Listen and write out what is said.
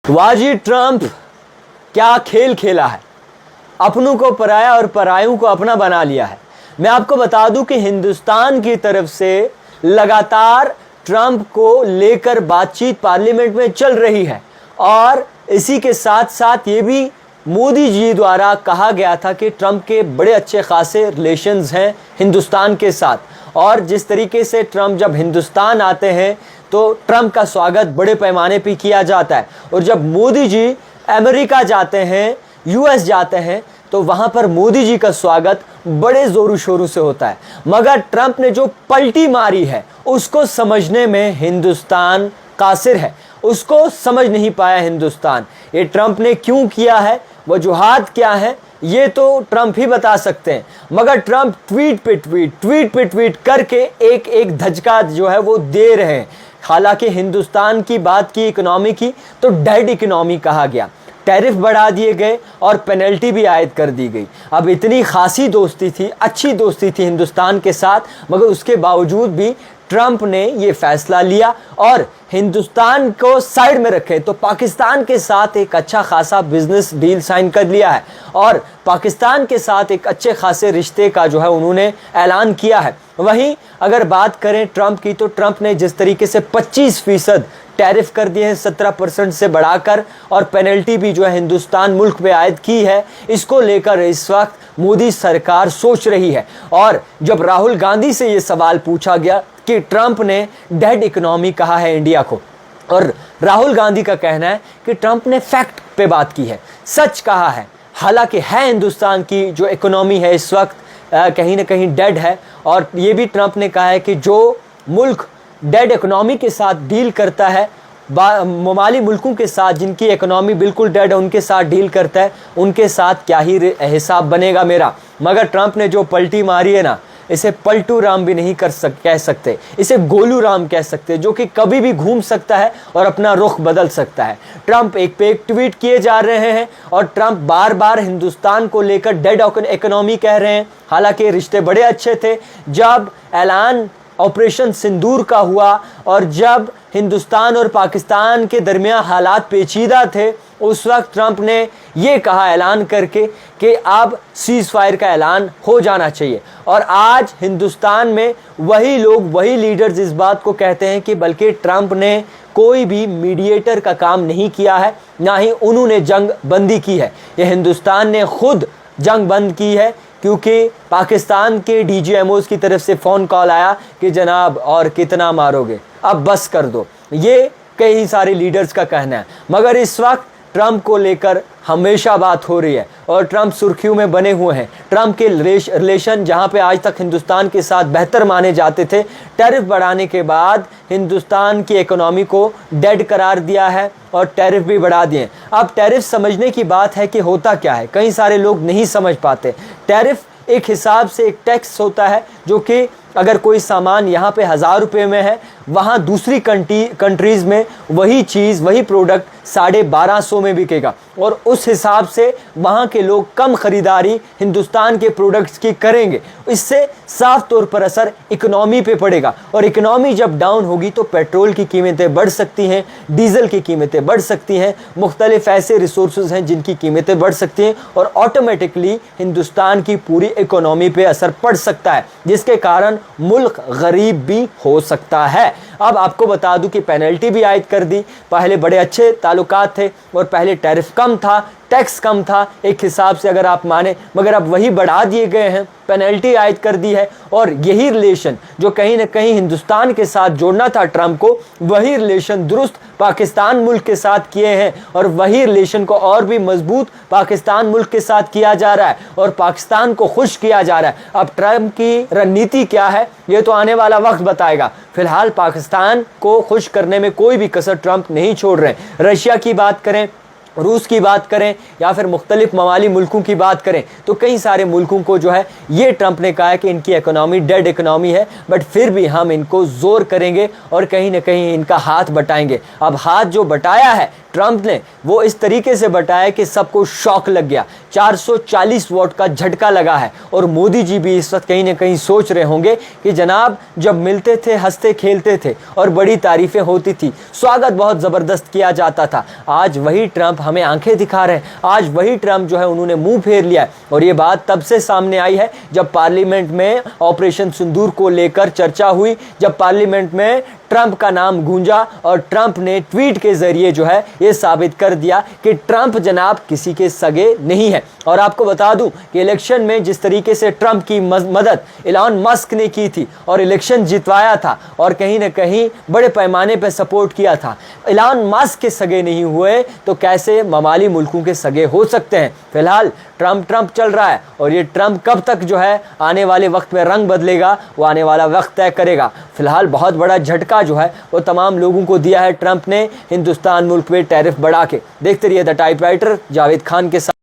वाजी Trump क्या खेल खेला है। अपनों को पराया और परायों को अपना बना लिया है। मैं आपको बता दूं कि हिंदुस्तान की तरफ से लगातार ट्रंप को लेकर बातचीत पार्लियामेंट में चल रही है और इसी के साथ साथ ये भी मोदी जी द्वारा कहा गया था कि ट्रंप के बड़े अच्छे खासे रिलेशंस हैं हिंदुस्तान के साथ और जिस तरीके से ट्रंप जब हिंदुस्तान आते हैं तो ट्रंप का स्वागत बड़े पैमाने पे किया जाता है और जब मोदी जी अमेरिका जाते हैं, यूएस जाते हैं तो वहां पर मोदी जी का स्वागत बड़े जोरों शोरों से होता है। मगर ट्रंप ने जो पलटी मारी है उसको समझने में हिंदुस्तान कासिर है, उसको समझ नहीं पाया हिंदुस्तान। ये ट्रंप ने क्यों किया है, वजूहात क्या है, ये तो ट्रंप ही बता सकते हैं। मगर ट्रंप ट्वीट पे ट्वीट करके एक एक धचका जो है वो दे रहे हैं। हालांकि हिंदुस्तान की बात की, इकोनॉमी की, तो डेड इकोनॉमी कहा गया, टैरिफ बढ़ा दिए गए और पेनल्टी भी आयद कर दी गई। अब इतनी खासी दोस्ती थी, अच्छी दोस्ती थी हिंदुस्तान के साथ, मगर उसके बावजूद भी ट्रंप ने ये फैसला लिया और हिंदुस्तान को साइड में रखे तो पाकिस्तान के साथ एक अच्छा खासा बिजनेस डील साइन कर लिया है और पाकिस्तान के साथ एक अच्छे खासे रिश्ते का जो है उन्होंने ऐलान किया है। वहीं अगर बात करें ट्रंप की तो ट्रंप ने जिस तरीके से 25% टैरिफ कर दिए हैं 17% से बढ़ाकर और पेनल्टी भी जो है हिंदुस्तान मुल्क पे आयद की है, इसको लेकर इस वक्त मोदी सरकार सोच रही है। और जब राहुल गांधी से ये सवाल पूछा गया कि ट्रंप ने डेड इकोनॉमी कहा है इंडिया को, और राहुल गांधी का कहना है कि ट्रंप ने फैक्ट पे बात की है, सच कहा है। हालांकि है हिंदुस्तान की जो इकोनॉमी है इस वक्त कहीं ना कहीं डेड है और ये भी ट्रंप ने कहा है कि जो मुल्क डेड इकोनॉमी के साथ डील करता है, ममाली मुल्कों के साथ जिनकी इकोनॉमी बिल्कुल डेड है उनके साथ डील करता है, उनके साथ क्या ही हिसाब बनेगा मेरा। मगर ट्रंप ने जो पलटी मारी है ना, इसे पलटू राम भी नहीं कह सकते, इसे गोलू राम कह सकते, जो कि कभी भी घूम सकता है और अपना रुख बदल सकता है। ट्रंप एक पे एक ट्वीट किए जा रहे हैं और ट्रंप बार बार हिंदुस्तान को लेकर डेड इकोनॉमी कह रहे हैं। हालांकि रिश्ते बड़े अच्छे थे। जब ऐलान ऑपरेशन सिंदूर का हुआ और जब हिंदुस्तान और पाकिस्तान के दरमियान हालात पेचीदा थे, उस वक्त ट्रंप ने ये कहा ऐलान करके कि अब सीज फायर का ऐलान हो जाना चाहिए। और आज हिंदुस्तान में वही लोग, वही लीडर्स इस बात को कहते हैं कि बल्कि ट्रंप ने कोई भी मीडिएटर का काम नहीं किया है, ना ही उन्होंने जंग बंदी की है। ये हिंदुस्तान ने खुद जंग बंद की है क्योंकि पाकिस्तान के डीजीएमओज की तरफ से फ़ोन कॉल आया कि जनाब और कितना मारोगे, अब बस कर दो। ये कई सारे लीडर्स का कहना है। मगर इस वक्त ट्रंप को लेकर हमेशा बात हो रही है और ट्रंप सुर्खियों में बने हुए हैं। ट्रंप के रिलेशन जहां पे आज तक हिंदुस्तान के साथ बेहतर माने जाते थे, टैरिफ बढ़ाने के बाद हिंदुस्तान की इकोनॉमी को डेड करार दिया है और टैरिफ भी बढ़ा दिए। अब टैरिफ समझने की बात है कि होता क्या है, कई सारे लोग नहीं समझ पाते। टैरिफ एक हिसाब से एक टैक्स होता है जो कि अगर कोई सामान यहाँ पे 1000 रुपये में है, वहाँ दूसरी कंट्रीज़ में वही चीज़, वही प्रोडक्ट 1250 में बिकेगा और उस हिसाब से वहाँ के लोग कम ख़रीदारी हिंदुस्तान के प्रोडक्ट्स की करेंगे। इससे साफ तौर पर असर इकोनॉमी पे पड़ेगा और इकोनॉमी जब डाउन होगी तो पेट्रोल की कीमतें बढ़ सकती हैं, डीजल की कीमतें बढ़ सकती हैं, मुख्तलिफ ऐसे रिसोर्सेज हैं जिनकी कीमतें बढ़ सकती हैं और ऑटोमेटिकली हिंदुस्तान की पूरी इकोनॉमी पे असर पड़ सकता है, जिसके कारण मुल्क गरीब भी हो सकता है। अब आपको बता दूं कि पेनल्टी भी आयद कर दी। पहले बड़े अच्छे ताल्लुकात थे और पहले टैरिफ कम था, टैक्स कम था एक हिसाब से अगर आप माने, मगर अब वही बढ़ा दिए गए हैं, पेनल्टी आयद कर दी है। और यही रिलेशन जो कहीं ना कहीं हिंदुस्तान के साथ जोड़ना था ट्रंप को, वही रिलेशन दुरुस्त पाकिस्तान मुल्क के साथ किए हैं और वही रिलेशन को और भी मजबूत पाकिस्तान मुल्क के साथ किया जा रहा है और पाकिस्तान को खुश किया जा रहा है। अब ट्रंप की रणनीति क्या है ये तो आने वाला वक्त बताएगा। फिलहाल पाकिस्तान को खुश करने में कोई भी कसर ट्रंप नहीं छोड़ रहे हैं। रशिया की बात करें, रूस की बात करें या फिर मुख्तलिफ ममाली मुल्कों की बात करें तो कई सारे मुल्कों को जो है ये ट्रंप ने कहा है कि इनकी इकोनॉमी डेड इकोनॉमी है, बट फिर भी हम इनको जोर करेंगे और कहीं ना कहीं इनका हाथ बटाएंगे। अब हाथ जो बटाया है ट्रंप ने वो इस तरीके से बताया कि सबको शॉक लग गया। 440 वोट का झटका लगा है। और मोदी जी भी इस वक्त कहीं ना कहीं सोच रहे होंगे कि जनाब जब मिलते थे, हंसते खेलते थे और बड़ी तारीफें होती थी, स्वागत बहुत ज़बरदस्त किया जाता था, आज वही ट्रंप हमें आंखें दिखा रहे हैं, आज वही ट्रंप जो है उन्होंने मुंह फेर लिया है। और ये बात तब से सामने आई है जब पार्लियामेंट में ऑपरेशन सिंदूर को लेकर चर्चा हुई, जब पार्लियामेंट में ट्रंप का नाम गूंजा और ट्रंप ने ट्वीट के जरिए जो है ये साबित कर दिया कि ट्रंप जनाब किसी के सगे नहीं है। और आपको बता दूं कि इलेक्शन में जिस तरीके से ट्रंप की मदद इलॉन मस्क ने की थी और इलेक्शन जितवाया था और कहीं ना कहीं बड़े पैमाने पर सपोर्ट किया था, इलॉन मस्क के सगे नहीं हुए तो कैसे ममाली मुल्कों के सगे हो सकते हैं। फिलहाल ट्रंप चल रहा है और ये ट्रंप कब तक जो है आने वाले वक्त में रंग बदलेगा वो आने वाला वक्त तय करेगा। फिलहाल बहुत बड़ा झटका जो है वो तमाम लोगों को दिया है ट्रंप ने हिंदुस्तान मुल्क पे टैरिफ बढ़ा के। देखते रहिए द टाइपराइटर जावेद खान के साथ।